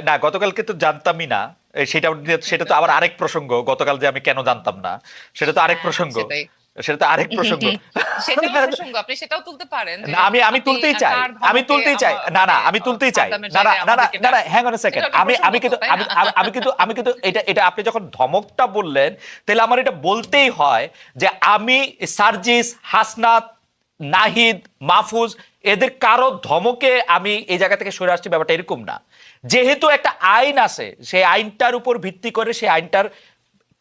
না, গতকালকে তো জানতামই না। সেটা সেটা তো আবার আরেক প্রসঙ্গ। গতকাল যে আমি কেন জানতাম না সেটা তো আরেক হ্যাঁ, প্রসঙ্গ। সেটাই। সেটা তো আরেক প্রসঙ্গ। সেটাও প্রসঙ্গ, আপনি সেটাও তুলতে পারেন যে না, আমি আপনি তুলতেই চাই, কার আমি ধমকে তুলতেই চাই। না মানে না, আমি তুলতেই চাই। সাদ্দামের না না জায়গায় না না আমাদেরকে না না, ডাকলেন, হ্যাং অন এ সেকেন্ড। সেটাও একটা আমি প্রসঙ্গ আমি তো, কিন্তু তাই আমি না? আমি আমি কিন্তু এটা এটা আপনি যখন ধমকটা বললেন, তাহলে আমার এটা বলতেই হয় যে আমি সার্জিস, হাসনাত, নাহিদ, মাহফুজ, এদের কারো ধমকে আমি এই জায়গা থেকে সরে আসছি, ব্যাপারটা এরকম না। যেহেতু একটা আইন আছে, সেই আইনটার উপর ভিত্তি করে সেই আইনটার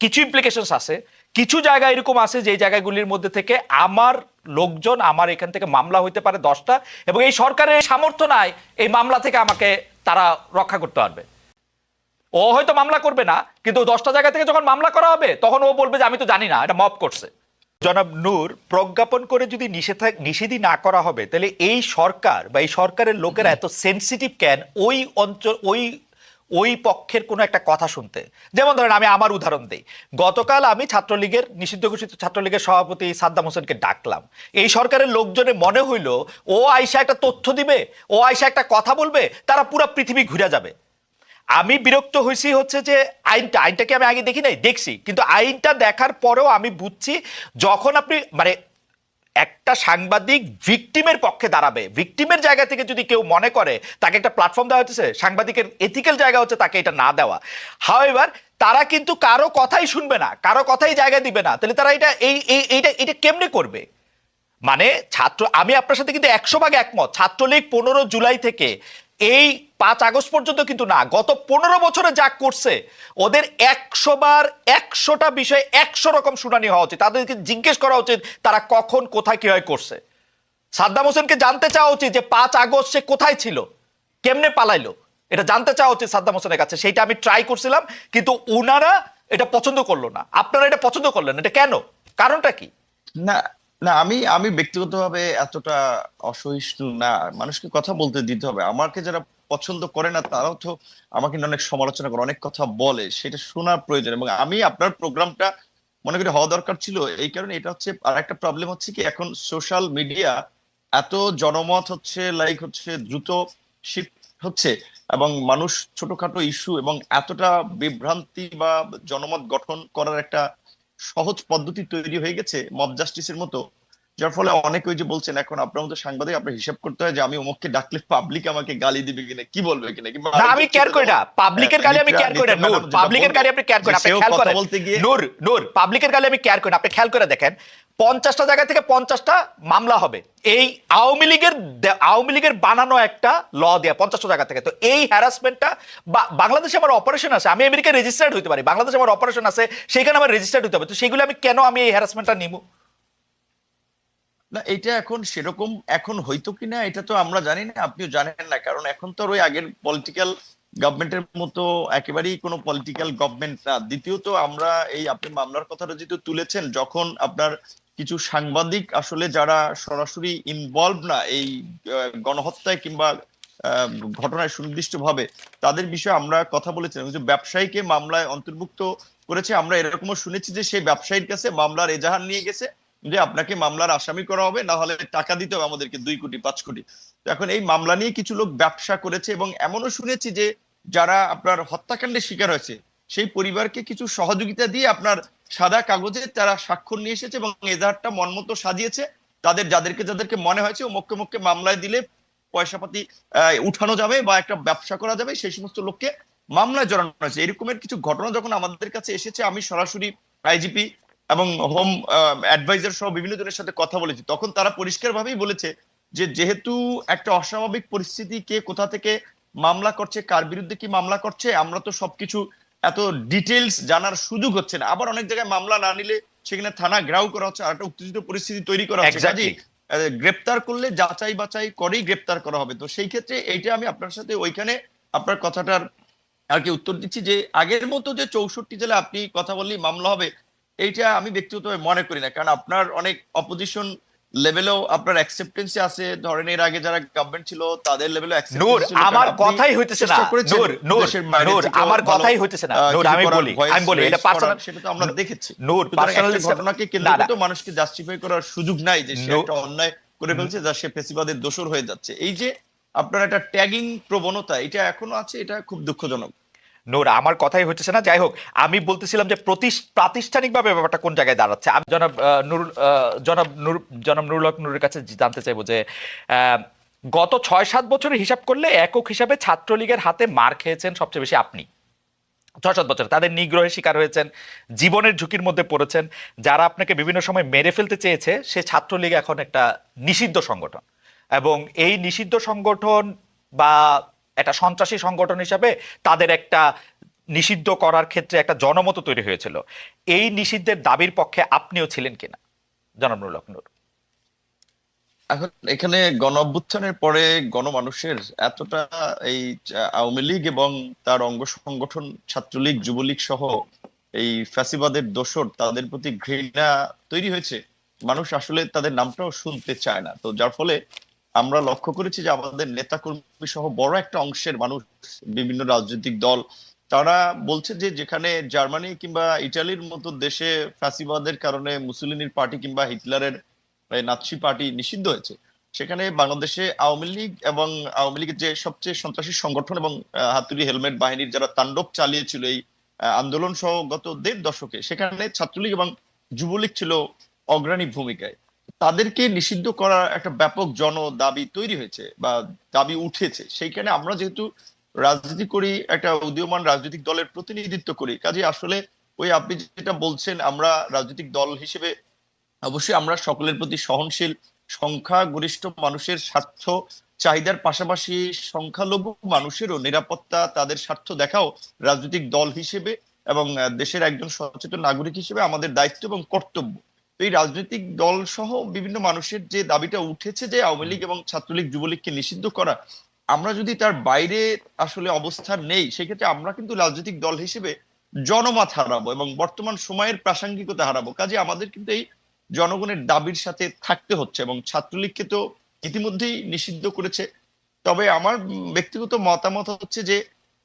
কিছু ইমপ্লিকেশনস আছে। কিছু জায়গা এরকম আছে যে জায়গাগুলির মধ্যে থেকে আমার লোকজন, আমার এখান থেকে মামলা হইতে পারে 10টা, এবং এই সরকারের সামর্থ্য নাই এই মামলা থেকে আমাকে তারা রক্ষা করতে পারবে। ও হয়তো মামলা করবে না, কিন্তু 10টা জায়গা থেকে যখন মামলা করা হবে তখন ও বলবে যে আমি তো জানি না, এটা মব করছে। জনাব নূর, প্রজ্ঞাপন করে যদি নিষেধই না করা হবে, তাহলে এই সরকার বা এই সরকারের লোকেরা এত সেনসিটিভ কেন ওই অঞ্চল, ওই ওই পক্ষের কোনো একটা কথা শুনতে? যেমন ধরেন, আমি আমার উদাহরণ দিই। গতকাল আমি ছাত্রলীগের, নিষিদ্ধ ঘোষিত ছাত্রলীগের সভাপতি সাদ্দাম হোসেনকে ডাকলাম। এই সরকারের লোকজনের মনে হইল ও আইসা একটা তথ্য দিবে, ও আইসা একটা কথা বলবে, তারা পুরো পৃথিবী ঘুরে যাবে। আমি বিরক্ত হয়েছি হচ্ছে যে আইনটাকে আমি আগে দেখি নাই, দেখছি, কিন্তু আইনটা দেখার পরেও আমি বুঝছি, যখন আপনি মানে একটা সাংবাদিক ভিকটিমের পক্ষে দাঁড়াবে, ভিকটিমের জায়গা থেকে যদি কেউ মনে করে তাকে একটা প্ল্যাটফর্ম দেওয়া হচ্ছে, সাংবাদিকের এথিক্যাল জায়গা হচ্ছে তাকে এটা না দেওয়া। হাউএভার, তারা কিন্তু কারো কথাই শুনবে না, কারো কথাই জায়গা দিবে না, তাহলে তারা এটা এইটা কেমনে করবে? মানে আমি আপনার সাথে কিন্তু 100 ভাগ একমত। ছাত্রলীগ 15 জুলাই থেকে এই 5 আগস্ট পর্যন্ত কিন্তু না, গত 15 বছরে যা করছে, ওদের 100 বার 100টা বিষয়ে 100 রকম শুনানি হওয়া উচিত। তাদেরকে জিজ্ঞেস করা উচিত তারা কখন কোথায় কিভাবে করছে। সাদ্দাম হোসেনকে জানতে চাওয়া উচিত যে 5 আগস্ট সে কোথায় ছিল, কেমনে পালাইলো, এটা জানতে চাওয়া উচিত সাদ্দাম হোসেনের কাছে। সেইটা আমি ট্রাই করছিলাম, কিন্তু ওনারা এটা পছন্দ করলো না। আপনারা এটা পছন্দ করলেন, এটা কেন? কারণটা কি? না, না, আমি আমি ব্যক্তিগতভাবে এতটা অসহিষ্ণু না। মানুষকে কথা বলতে দিতে হবে। আমাকে যারা পছন্দ করে না তারাও তো আমাকে নিয়ে অনেক সমালোচনা করে, অনেক কথা বলে, সেটা শোনার প্রয়োজন। এবং আমি আপনার প্রোগ্রামটা মনে করি হওয়া দরকার ছিল। এই কারণে এটা হচ্ছে আর একটা প্রবলেম হচ্ছে কি, এখন সোশ্যাল মিডিয়া এত জনমত হচ্ছে, লাইক হচ্ছে, দ্রুত শিফট হচ্ছে, এবং মানুষ ছোটখাটো ইস্যু এবং এতটা বিভ্রান্তি বা জনমত গঠন করার একটা সহজ পদ্ধতি তৈরি হয়ে গেছে মব জাস্টিসের মতো, যার ফলে অনেকে ওই যে বলছেন, এখন আপনার মতো সাংবাদিক আপনার হিসাব করতে হয় যে আমি অমুককে ডাকলে পাবলিক আমাকে গালি দিবে কিনা, কি বলবে কিনা, কিংবা না, আরেক আমি বক্তৃতা কেয়ার করি যেমন না পাবলিকের গালি, আমি কেয়ার করি না নূর। ম্যাডাম যেটা পাবলিকের বললো গালি আপনি কেয়ার যে করেন, আপনি সেও খেয়াল কথা করেন। বলতে গিয়ে নূর, নূর, পাবলিকের গালি আমি কেয়ার করি না, আপনি খেয়াল করে দেখেন। 50টা জায়গা থেকে 50টা মামলা হবে এই আওয়ামী লীগের বানানো একটা ল দেয়া, 50টা জায়গা থেকে। তো এই হ্যারাসমেন্টটা, বাংলাদেশে আমার অপারেশন আছে, আমি আমেরিকায় রেজিস্টার্ড হইতে পারি, বাংলাদেশে আমার অপারেশন আছে, সেখানে আমার রেজিস্টার্ড হতে হবে। তো সেগুলো আমি কেন আমি এই হ্যারাসমেন্টটা নিব? না, এটা এখন সেরকম এখন হইতো কিনা এটা তো আমরা জানি না, আপনিও জানেন না, কারণ এখন তো আর ওই আগের পলিটিক্যাল গভর্নমেন্টের মতো একেবারেই কোনো পলিটিক্যাল গভর্নমেন্ট না। দ্বিতীয়ত, আমরা এই আপনি মামলার কথাটা যেহেতু তুলেছেন, যখন আপনার কিছু সাংবাদিক আসলে যারা সরাসরি ইনভলভ না এই গণহত্যায় কিংবা আহ, ঘটনায় সুনির্দিষ্টভাবে, তাদের বিষয়ে আমরা কথা বলেছিলাম। কিছু ব্যবসায়ীকে মামলায় অন্তর্ভুক্ত করেছে। আমরা এরকমও শুনেছি যে সেই ব্যবসায়ীর কাছে মামলার এজাহার নিয়ে গেছে যে আপনাকে মামলার আসামি করা হবে, না হলে টাকা দিতে হবে আমাদেরকে 2 কোটি 5 কোটি। তো এখন এই মামলা নিয়ে কিছু লোক ব্যবসা করেছে, এবং এমনও শুনেছি যে যারা আপনার হত্যাকাণ্ডের শিকার হয়েছে সেই পরিবারকে কিছু সহযোগিতা দিয়ে আপনার সাদা কাগজে তারা স্বাক্ষর নিয়ে এসেছে এবং এজাহারটা মনমতো সাজিয়েছে। তাদের যাদেরকে যাদেরকে মনে হয়েছে ও মক্কে মক্কে মামলায় দিলে পয়সা পাতি উঠানো যাবে বা একটা ব্যবসা করা যাবে, সেই সমস্ত লোককে মামলায় জড়ানো হয়েছে। এরকমের কিছু ঘটনা যখন আমাদের কাছে এসেছে, আমি সরাসরি আইজিপি এবং হোম অ্যাডভাইজার সহ বিভিন্ন জনের সাথে কথা বলেছি, তখন তারা পরিষ্কার ভাবেই বলেছে যে যেহেতু একটা অস্বাভাবিক পরিস্থিতি, কে কোথা থেকে মামলা করছে, কার বিরুদ্ধে কি মামলা করছে, আমরা তো সবকিছু এত ডিটেলস জানার সুযোগ হচ্ছে না। আবার অনেক জায়গায় মামলা না নিলে সেখানে থানা ঘেরাও করা হচ্ছে, আর একটা উত্তেজিত পরিস্থিতি তৈরি করা হচ্ছে। কাজেই এক্স্যাক্টলি। গ্রেপ্তার করলে যাচাই বাছাই করেই গ্রেপ্তার করা হবে। তো সেই ক্ষেত্রে এইটা আমি আপনার সাথে ওইখানে আপনার কথাটার আর কি উত্তর দিচ্ছি যে আগের মতো যে 64 জেলা আপনি কথা বললেই মামলা হবে, এইটা আমি ব্যক্তিগতভাবে মনে করি না। কারণ আপনার অনেক অপোজিশন লেভেলেও আপনার অ্যাকসেপ্টেন্সি আছে। ধরেন এর আগে যারা গভর্নমেন্ট ছিল তাদের লেভেলেও নূর, অ্যাকসেপ্টেন্সি ছিল, কারণ আমার আপনি কথাই হইতেছে না। চেষ্টা করেছেন নূর, নূর, দেশের বাইরে নূর, থেকে আমার ভালো কথাই হইতেছে না। নূর, কিছু আমি করার বলি, ভয়েস আমি বলি, এটা রেজ করার, পার্সোনাল। সেটা তো আমরা দেখেছি। নূর, সুতরাং একটা পার্সোনালিস্ট। ঘটনাকে কেন্দ্র না করে না, তো মানুষকে জাস্টিফাই করার সুযোগ নাই যে সে নূর, একটা অন্যায় করে ফেলছে যা সে ফেসিবাদের দোষর হয়ে যাচ্ছে। এই যে আপনার একটা ট্যাগিং প্রবণতা এটা এখনো আছে, এটা খুব দুঃখজনক। নূর, আমার কথাই হচ্ছে না, যাই হোক, আমি বলতেছিলাম যে প্রাতিষ্ঠানিকভাবে ব্যাপারটা কোন জায়গায় দাঁড়াচ্ছে। আমি জনাব নুরুল হক নূরের কাছে জানতে চাইবো যে আহ, গত 6-7 বছরের হিসাব করলে একক হিসাবে ছাত্রলীগের হাতে মার খেয়েছেন সবচেয়ে বেশি আপনি। 6-7 বছর তাদের নিগ্রহের শিকার হয়েছেন, জীবনের ঝুঁকির মধ্যে পড়েছেন। যারা আপনাকে বিভিন্ন সময় মেরে ফেলতে চেয়েছে, সে ছাত্রলীগ এখন একটা নিষিদ্ধ সংগঠন, এবং এই নিষিদ্ধ সংগঠন বা একটা সন্ত্রাসী সংগঠন হিসাবে তাদের একটা নিষিদ্ধ করার ক্ষেত্রে একটা জনমত তৈরি হয়েছিল। এই নিষিদ্ধের দাবির পক্ষে আপনিও ছিলেন কিনা, জনাব নুরুল হক নূর? এখন এখানে গণ অভ্যুত্থানের পরে গণমানুষের এতটা এই আওয়ামী লীগ এবং তার অঙ্গ সংগঠন ছাত্রলীগ যুবলীগ সহ এই ফ্যাসিবাদের দোসর তাদের প্রতি ঘৃণা তৈরি হয়েছে, মানুষ আসলে তাদের নামটাও শুনতে চায় না। তো যার ফলে আমরা লক্ষ্য করেছি যে আমাদের নেতা কর্মী সহ বড় একটা অংশের মানুষ, বিভিন্ন রাজনৈতিক দল, তারা বলছে যে যেখানে জার্মানি কিংবা ইটালির মতো দেশে ফ্যাসিবাদের কারণে মুসোলিনির পার্টি কিংবা হিটলারের নাৎসি পার্টি নিষিদ্ধ হয়েছে, সেখানে বাংলাদেশে আওয়ামী লীগ এবং আওয়ামী লীগের যে সবচেয়ে সন্ত্রাসী সংগঠন এবং হাতুড়ি হেলমেট বাহিনীর যারা তাণ্ডব চালিয়েছিল এই আন্দোলন সহ গত 1.5 দশকে, সেখানে ছাত্রলীগ এবং যুবলীগ ছিল অগ্রণী ভূমিকায়। তাদেরকে নিষিদ্ধ করার একটা ব্যাপক জন দাবি তৈরি হয়েছে বা দাবি উঠেছে। সেইখানে আমরা যেহেতু রাজনীতি করি, একটা উদীয়মান রাজনৈতিক দলের প্রতিনিধিত্ব করি, কাজে আসলে ওই আপনি যেটা বলছেন, আমরা রাজনৈতিক দল হিসেবে অবশ্যই আমরা সকলের প্রতি সহনশীল, সংখ্যাগরিষ্ঠ মানুষের স্বার্থ চাহিদার পাশাপাশি সংখ্যালঘু মানুষেরও নিরাপত্তা, তাদের স্বার্থ দেখাও রাজনৈতিক দল হিসেবে এবং দেশের একজন সচেতন নাগরিক হিসেবে আমাদের দায়িত্ব এবং কর্তব্য। তো এই রাজনৈতিক দল সহ বিভিন্ন মানুষের যে দাবিটা উঠেছে যে আওয়ামী লীগ এবং ছাত্রলীগ যুবলীগকে নিষিদ্ধ করা, আমরা যদি তার বাইরে আসলে অবস্থান নেই, সেক্ষেত্রে আমরা কিন্তু রাজনৈতিক দল হিসেবে জনমত হারাবো এবং বর্তমান সময়ের প্রাসঙ্গিকতা হারাবো। কাজে আমাদের কিন্তু এই জনগণের দাবির সাথে থাকতে হচ্ছে, এবং ছাত্রলীগকে তো ইতিমধ্যেই নিষিদ্ধ করেছে। তবে আমার ব্যক্তিগত মতামত হচ্ছে যে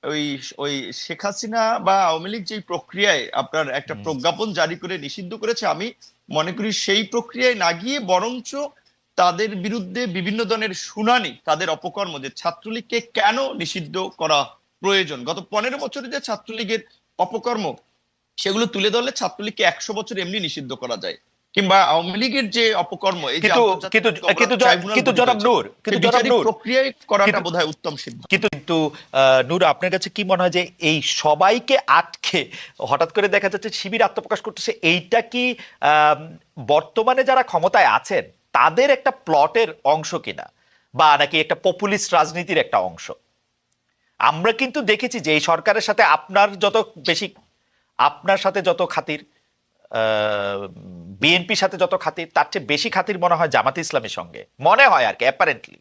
ওই ওই শেখ হাসিনা বা আওয়ামী লীগ যে প্রক্রিয়ায় আপনার একটা প্রজ্ঞাপন জারি করে নিষিদ্ধ করেছে, আমি মনে করি সেই প্রক্রিয়ায় না গিয়ে বরঞ্চ তাদের বিরুদ্ধে বিভিন্ন ধরনের শুনানি, তাদের অপকর্ম, যে ছাত্রলীগকে কেন নিষিদ্ধ করা প্রয়োজন, গত 15 বছরে যে ছাত্রলীগের অপকর্ম, সেগুলো তুলে ধরলে ছাত্রলীগকে 100 বছর এমনি নিষিদ্ধ করা যায়। কিংবা আওয়ামী লীগের যে অপকর্ম, এই যে কিন্তু কিন্তু কিন্তু কিন্তু জনাব নূর, কিন্তু জনাব নূর, প্রক্রিয়ায় করাটা বোধহয় উত্তম সিদ্ধান্ত। কিন্তু কিন্তু নূর, আপনার কাছে কি মনে হয় যে এই সবাইকে আটকে হঠাৎ করে দেখা যাচ্ছে শিবির আত্মপ্রকাশ করতেছে, এইটা কি বর্তমানে যারা ক্ষমতায় আছেন তাদের একটা প্লটের অংশ কিনা, বা নাকি একটা পপুলিস্ট রাজনীতির একটা অংশ? আমরা কিন্তু দেখেছি যে এই সরকারের সাথে আপনার সাথে যত খাতির, বিএনপির সাথে যত খাতির, তার চেয়ে বেশি খাতির মনে হয় জামাতে ইসলামের সঙ্গে, মনে হয় আর কি, অ্যাপারেন্টলি।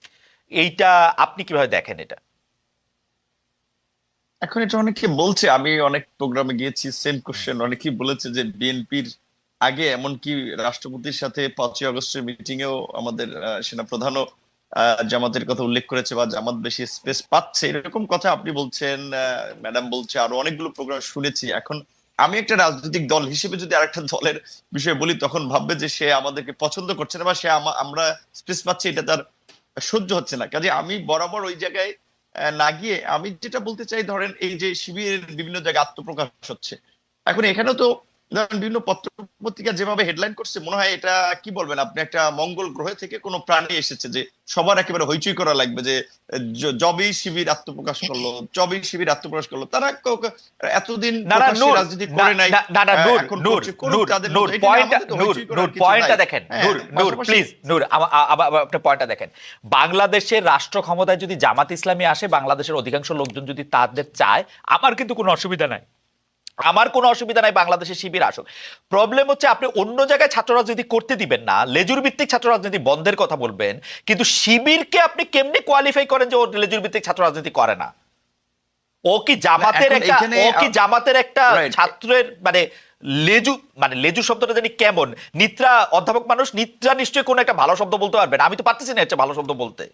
এইটা আপনি কিভাবে দেখেন এটা? এখন এটা অনেকে বলছে, আমি অনেক প্রোগ্রামে গিয়েছি, সেম কোশ্চেন অনেকেই বলেছে যে বিএনপির আগে এমনকি রাষ্ট্রপতির সাথে 5ই আগস্টের মিটিং এও আমাদের সেনাপ্রধানও জামাতের কথা উল্লেখ করেছে, বা জামাত বেশি স্পেস পাচ্ছে, এরকম কথা আপনি বলছেন, ম্যাডাম বলছে, আরো অনেকগুলো প্রোগ্রাম শুনেছি। এখন আমি একটা রাজনৈতিক দল হিসেবে যদি আরেকটা দলের বিষয়ে বলি, তখন ভাববে যে সে আমাদেরকে পছন্দ করছে না বা সে আমরা স্পেস পাচ্ছি, এটা তার সহ্য হচ্ছে না। কাজে আমি বরাবর ওই জায়গায় না গিয়ে আমি যেটা বলতে চাই, ধরেন এই যে শিবিরের বিভিন্ন জায়গায় আত্মপ্রকাশ হচ্ছে, এখন এখানেও তো ধরেন বিভিন্ন পত্র পত্রিকা যেভাবে হেডলাইন করছে, মনে হয় এটা কি বলবেন আপনি, একটা মঙ্গল গ্রহ থেকে কোনো প্রাণী এসেছে, যে সবার একেবারে হইচই করা লাগবে যে জবই শিবির আত্মপ্রকাশ করলো, জবই শিবির আত্মপ্রকাশ করলো। তারা এতদিন রাজনীতি করে নাই, এখন করছে, করুক, তাদের মধ্যে। পয়েন্টটা দেখেন নূর, প্লিজ নূর, আপনার পয়েন্টটা দেখেন। বাংলাদেশের রাষ্ট্র ক্ষমতায় যদি জামাত ইসলামী আসে, বাংলাদেশের অধিকাংশ লোকজন যদি তাদের চায়, আমার কিন্তু কোনো অসুবিধা নাই, বাংলাদেশের শিবির আসুক। প্রবলেম হচ্ছে আপনি অন্য জায়গায় ছাত্র রাজনীতি করতে দিবেন না, লেজুর ভিত্তিক ছাত্র রাজনীতি বন্ধের কথা বলবেন, কিন্তু শিবিরকে আপনি কেমনে কোয়ালিফাই করেন যে ও লেজুর ভিত্তিক ছাত্র রাজনীতি করে না? ও কি জামাতের একটা ছাত্রের লেজু শব্দটা জানি কেমন, নিত্রা অধ্যাপক মানুষ, নিত্রা নিশ্চয়ই কোন একটা ভালো শব্দ বলতে পারবেন, আমি তো পারতেছি না একটা ভালো শব্দ বলতে।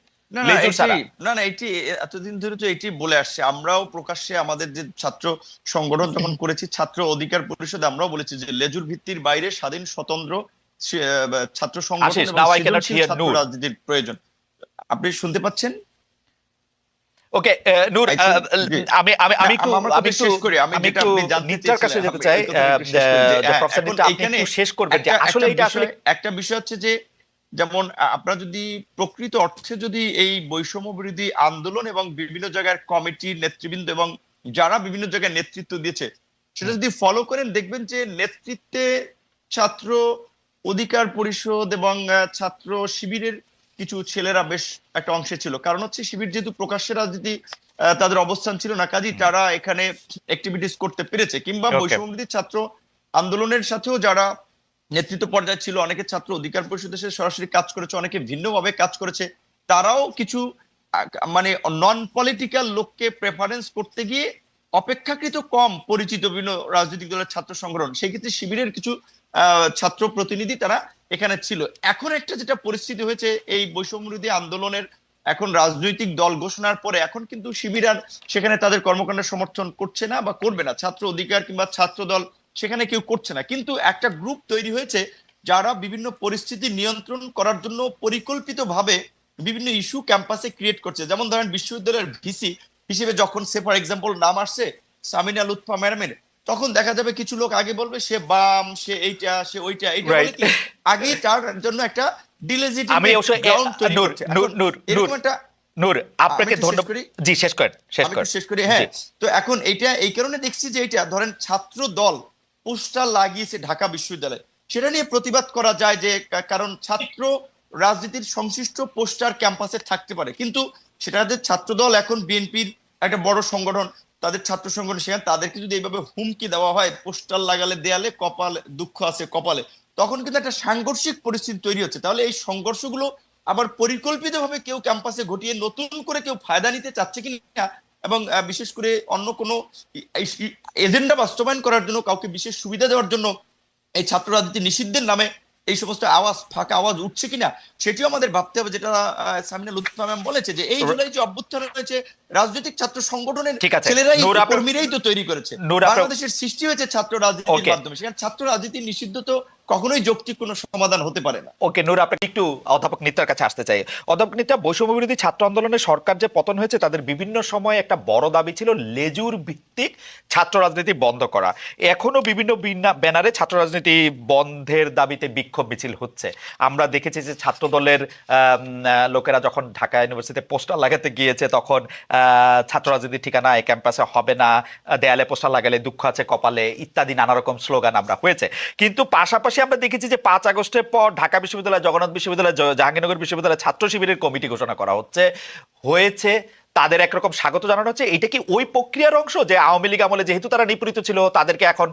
এটি এতদিন ধরে তো এটি বলে আসছে, আমরাও প্রকাশ্যে আমাদের যে ছাত্র সংগঠন যখন করেছি, ছাত্র অধিকার পরিষদ, আমরাও বলেছি যে লেজুর ভিত্তির বাইরে স্বাধীন স্বতন্ত্র ছাত্র সংগঠন এবং সৃজনশীল ছাত্র রাজনীতির প্রয়োজন। আপনি শুনতে পাচ্ছেন? ওকে নূর, I think জি। আমি আমি না, আমি একটু আমার কথা আমি একটু শেষ করি। আমি আমি যেটা একটু আপনি জানতে নিত্যার কাছে চেয়েছিলেন, যেতে আমি চাই, এই কথাটা একটু শেষ করি যে হ্যাঁ, প্রফেসর এখন নিত্যা, আপনি এইখানে একটু শেষ করবেন যে আসলে এটা আসলে একটা বিষয় হচ্ছে যে যেমন আপনারা যদি প্রকৃত অর্থে যদি এই বৈষম্য বিরোধী আন্দোলন এবং বিভিন্ন জায়গার কমিটি নেতৃবৃন্দ এবং যারা বিভিন্ন জায়গায় নেতৃত্ব দিয়েছে সেটা যদি ফলো করেন দেখবেন যে নেতৃত্বে ছাত্র অধিকার পরিষদ এবং ছাত্র শিবিরের কিছু ছেলেরা বেশ একটা অংশে ছিল। কারণ হচ্ছে শিবির যেহেতু প্রকাশ্যে রাজনীতি তাদের অবস্থান ছিল না, কাজেই তারা এখানে অ্যাক্টিভিটিস করতে পেরেছে। কিংবা ওকে বৈষম্যবিরোধী ছাত্র আন্দোলনের সাথেও যারা নেতৃত্ব পর্যায়ে ছিল, অনেকে ছাত্র অধিকার পরিষদের সাথে সরাসরি কাজ করেছে, অনেকে ভিন্নভাবে কাজ করেছে, তারাও কিছু মানে নন পলিটিক্যাল লোককে প্রেফারেন্স করতে গিয়ে অপেক্ষাকৃত কম পরিচিত বিভিন্ন রাজনৈতিক দলের ছাত্র সংগঠন, সেই ক্ষেত্রে শিবিরের কিছু ছাত্র প্রতিনিধি তারা এখানে ছিল। এখন একটা যেটা পরিস্থিতি হয়েছে এই বৈষম্যবিরোধী আন্দোলনের, এখন রাজনৈতিক দল ঘোষণার পরে এখন কিন্তু শিবির আর সেখানে তাদের কর্মকাণ্ডের সমর্থন করছে না বা করবে না, ছাত্র অধিকার কিংবা ছাত্র দল সেখানে কেউ করছে না। কিন্তু একটা গ্রুপ তৈরি হয়েছে যারা বিভিন্ন পরিস্থিতি নিয়ন্ত্রণ করার জন্য পরিকল্পিতভাবে বিভিন্ন ইস্যু ক্যাম্পাসে ক্রিয়েট করছে। যেমন ধরেন বিশ্ববিদ্যালয়ের ভিসি হিসেবে যখন সে ফর এক্সাম্পল নাম আসছে সামিনা লুৎফা ম্যাডামের, তখন দেখা যাবে কিছু লোক আগে বলবে সে বাম, সে এইটা, সে ওইটা, এইটা বলে রাইট। কি আগেই তার জন্য একটা আমি ডিলেজিটিমেট অবশ্য গ্রাউন্ড তৈরি নূর করছে। নূর এখন নূর নূর এরকম একটা নূর আমি আপনাকে একটু শেষ ধন্যবাদ। করি, জি শেষ করেন, শেষ আমি করেন। একটু শেষ করি। হ্যাঁ, জি তো এখন এইটা এই কারণে দেখছি যে এটা ধরেন ছাত্র দল পোস্টার লাগিয়েছে ঢাকা বিশ্ববিদ্যালয়ে, সেটা নিয়ে প্রতিবাদ করা যায় যে কারণ ছাত্র রাজনীতির সংশ্লিষ্ট পোস্টার ক্যাম্পাসে থাকতে পারে, কিন্তু সেটাদের ছাত্র দল এখন বিএনপির একটা বড় সংগঠন, তাদের ছাত্র সংগঠন, সেখানে তাদেরকে যদি এইভাবে হুমকি দেওয়া হয় পোস্টার লাগালে দেয়ালে কপালে দুঃখ আছে কপালে, তখন কিন্তু একটা সাংঘর্ষিক পরিস্থিতি তৈরি হচ্ছে। তাহলে এই সংঘর্ষগুলো আবার পরিকল্পিতভাবে কেউ ক্যাম্পাসে ঘটিয়ে নতুন করে কেউ ফায়দা নিতে চাচ্ছে কিনা, এবং বিশেষ করে অন্য কোনো এজেন্ডা বাস্তবায়ন করার জন্য কাউকে বিশেষ সুবিধা দেওয়ার জন্য এই ছাত্র রাজনীতি নিষিদ্ধের নামে এই সমস্ত আওয়াজ ফাঁকা আওয়াজ উঠছে কিনা সেটিও আমাদের ভাবতে হবে। যেটা সামিনা লুৎফা ম্যাম বলেছে যে এই জুলাই যে অভ্যুত্থান হয়েছে রাজনৈতিক ছাত্র সংগঠনের ঠিক আছে ছেলেরাই নূর, আপনার কর্মীরাই তো তৈরি করেছে। নূর আপনার বাংলাদেশের সৃষ্টি হয়েছে ছাত্র রাজনীতির ওকে মাধ্যমে, সেখানে ছাত্র রাজনীতি নিষিদ্ধ তো কখনোই যৌক্তিক কোনো সমাধান হতে পারে না। ওকে নূর, আপনাকে একটু অধ্যাপক নিত্যার কাছে আসতে চাই। অধ্যাপক নিত্যা, বৈষম্য বিরোধী ছাত্র আন্দোলনে সরকার যে পতন হয়েছে তাদের বিভিন্ন সময় একটা বড় দাবি ছিল লেজুর ভিত্তিক ছাত্র রাজনীতি বন্ধ করা। এখনো বিভিন্ন ব্যানারে ছাত্র রাজনীতি বন্ধের দাবিতে বিক্ষোভ মিছিল হচ্ছে। আমরা দেখেছি যে ছাত্র দলের লোকেরা যখন ঢাকা ইউনিভার্সিটিতে পোস্টার লাগাতে গিয়েছে তখন ছাত্র রাজনীতির ঠিকানা এই ক্যাম্পাসে হবে না, দেয়ালে পোস্টার লাগালে দুঃখ আছে কপালে ইত্যাদি নানা রকম স্লোগান আমরা হয়েছে। কিন্তু পাশাপাশি আমরা দেখেছি যে 5 আগস্টের পর ঢাকা বিশ্ববিদ্যালয়, জগন্নাথ বিশ্ববিদ্যালয়, জাহাঙ্গীরনগর বিশ্ববিদ্যালয় ছাত্র শিবিরের কমিটি ঘোষণা করা হয়েছে তাদের একরকম স্বাগত জানানো হচ্ছে। এটা কি ওই প্রক্রিয়ার অংশ যে আওয়ামী লীগ আমলে যেহেতু তারা নিপীড়িত ছিল তাদেরকে এখন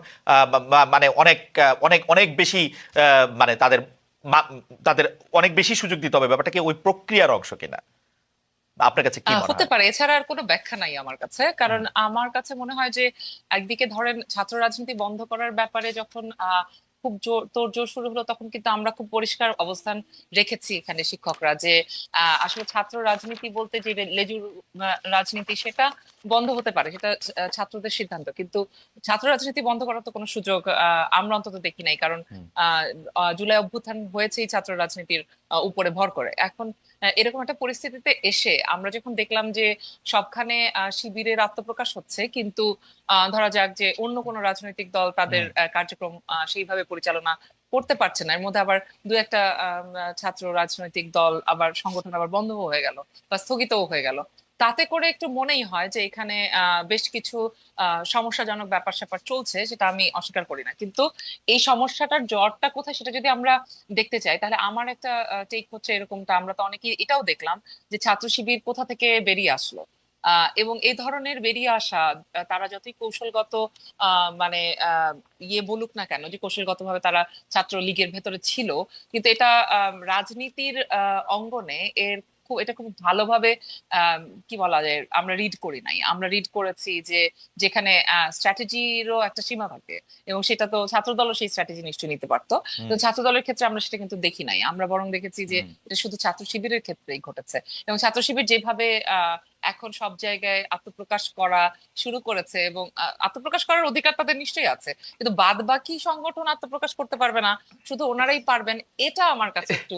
মানে অনেক অনেক অনেক বেশি মানে তাদের অনেক বেশি সুযোগ দিতে হবে, ব্যাপারটা কি ওই প্রক্রিয়ার অংশ কিনা আপনার কাছে কি মনে হতে হয়? পারে, এছাড়া আর কোনো ব্যাখ্যা নাই আমার কাছে। কারণ আমার কাছে মনে হয় যে একদিকে ধরেন ছাত্র রাজনীতি বন্ধ করার ব্যাপারে যখন খুব তোড়জোড় শুরু হলো তখন কিন্তু আমরা খুব পরিষ্কার অবস্থান রেখেছি এখানে শিক্ষকরা যে আসলে ছাত্র রাজনীতি বলতে যে লেজুর রাজনীতি সেটা বন্ধ হতে পারে, সেটা ছাত্রদের সিদ্ধান্ত, কিন্তু ছাত্র রাজনীতি বন্ধ করার তো কোনো সুযোগ আমরা অন্তত দেখি নাই। কারণ জুলাই অভ্যুত্থান হয়েছে এই ছাত্র রাজনীতির উপরে ভর করে। এখন এরকম একটা পরিস্থিতিতে এসে আমরা যখন দেখলাম যে সবখানে শিবিরের আত্মপ্রকাশ হচ্ছে, কিন্তু ধরা যাক যে অন্য কোনো রাজনৈতিক দল তাদের কার্যক্রম সেইভাবে পরিচালনা করতে পারছে না, এর মধ্যে আবার দু একটা ছাত্র রাজনৈতিক দল আবার সংগঠন আবার বন্ধ হয়ে গেল বা স্থগিতও হয়ে গেল, তাতে করে একটু মনেই হয় যে এখানে বেশ কিছু সমস্যাজনক ব্যাপার স্যাপার চলছে, সেটা আমি অস্বীকার করি না। কিন্তু এই সমস্যাটার জড়টা কোথায় সেটা যদি আমরা দেখতে চাই তাহলে আমার একটা টেক হচ্ছে এরকমটা, আমরা তো অনেকেই এটাও দেখলাম যে ছাত্র শিবির কোথা থেকে বেরিয়ে আসলো, এবং এই ধরনের বেরিয়ে আসা তারা যতই কৌশলগত মানে ইয়ে বলুক না কেন যে কৌশলগতভাবে তারা ছাত্র লীগের ভেতরে ছিল, কিন্তু এটা রাজনীতির অঙ্গনে এটা খুব ভালোভাবে কি বলা যায় আমরা রিড করি নাই। আমরা রিড করেছি যে যেখানে স্ট্র্যাটেজিরও একটা সীমা থাকে, এবং সেটা তো ছাত্রদলও সেই স্ট্র্যাটেজি নিশ্চয়ই নিতে পারতো, তো ছাত্রদলের ক্ষেত্রে আমরা সেটা কিন্তু দেখি নাই। আমরা বরং দেখেছি যে এটা শুধু ছাত্র শিবিরের ক্ষেত্রেই ঘটেছে, এবং ছাত্র শিবির যেভাবে এখন সব জায়গায় আত্মপ্রকাশ করা শুরু করেছে, এবং আত্মপ্রকাশ করার অধিকার তাদের নিশ্চয়ই আছে, কিন্তু বাদ বাকি সংগঠন আত্মপ্রকাশ করতে পারবে না, শুধু ওনারাই পারবেন, এটা আমার কাছে একটু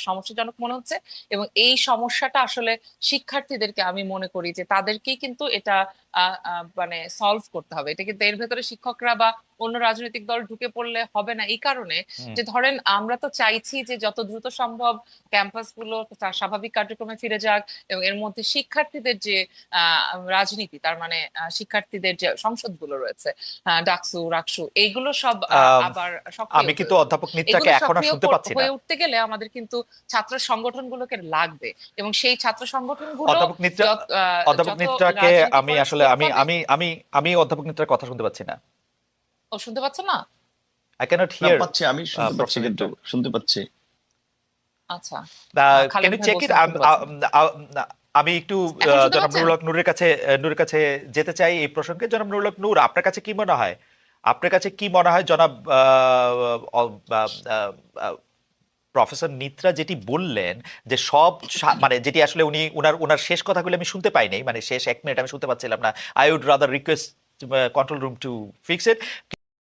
সমস্যাজনক মনে হচ্ছে। এবং এই সমস্যাটা আসলে শিক্ষার্থীদেরকে, আমি মনে করি যে তাদেরকেই কিন্তু এটা মানে সলভ করতে হবে। এটা কিন্তু এর ভেতরে শিক্ষকরা বা অন্য রাজনৈতিক দল ঢুকে পড়লে হবে না, এই কারণে যে ধরেন আমরা তো চাইছি যে যত দ্রুত সম্ভব ক্যাম্পাসগুলো তার স্বাভাবিক কার্যক্রমে ফিরে যাক, এবং এর মধ্যে শিক্ষার্থীদের যে রাজনীতি, তার মানে শিক্ষার্থীদের যে সংসদগুলো রয়েছে, ডাকসু রাকসু, এইগুলো সব আবার সক্রিয় আমি কিন্তু হয়ে উঠবে। অধ্যাপক নিত্রাকে এগুলো এখন আর সক্রিয় শুনতে পাচ্ছি না। হয়ে উঠতে গেলে আমাদের কিন্তু ছাত্র সংগঠনগুলোকে লাগবে, এবং সেই ছাত্র সংগঠনগুলো অধ্যাপক নিত্রা অধ্যাপক যত নিত্রাকে রাজনীতি আমি করার আসলে scope আমি পাবে। আমি আমি আমি অধ্যাপক নিত্রার কথা শুনতে পাচ্ছি না। ও শুনতে পাচ্ছ না? আই ক্যানট না, হিয়ার পাচ্ছি, আমি শুনতে পাচ্ছি, প্রফেসর কিন্তু নিত্রা। শুনতে পাচ্ছি। আচ্ছা, ক্যান খালেদ ইউ ভাই চেক ইট? বলছেন শুনতে পাচ্ছেন। আমি একটু এখন শুনতে জনাব পাচ্ছেন? নুরুল হক নূরের কাছে যেতে চাই এই প্রসঙ্গে। জনাব নুরুল হক নূর, আপনার কাছে কি মনে হয়, আপনার কাছে কি মনে হয় জনাব প্রফেসর নিত্রা যেটি বললেন, যে সব মানে যেটি আসলে উনি উনার শেষ কথাগুলো আমি শুনতে পাইনি, মানে শেষ 1 মিনিট আমি শুনতে পাচ্ছিলাম না। I would rather request control room to fix it.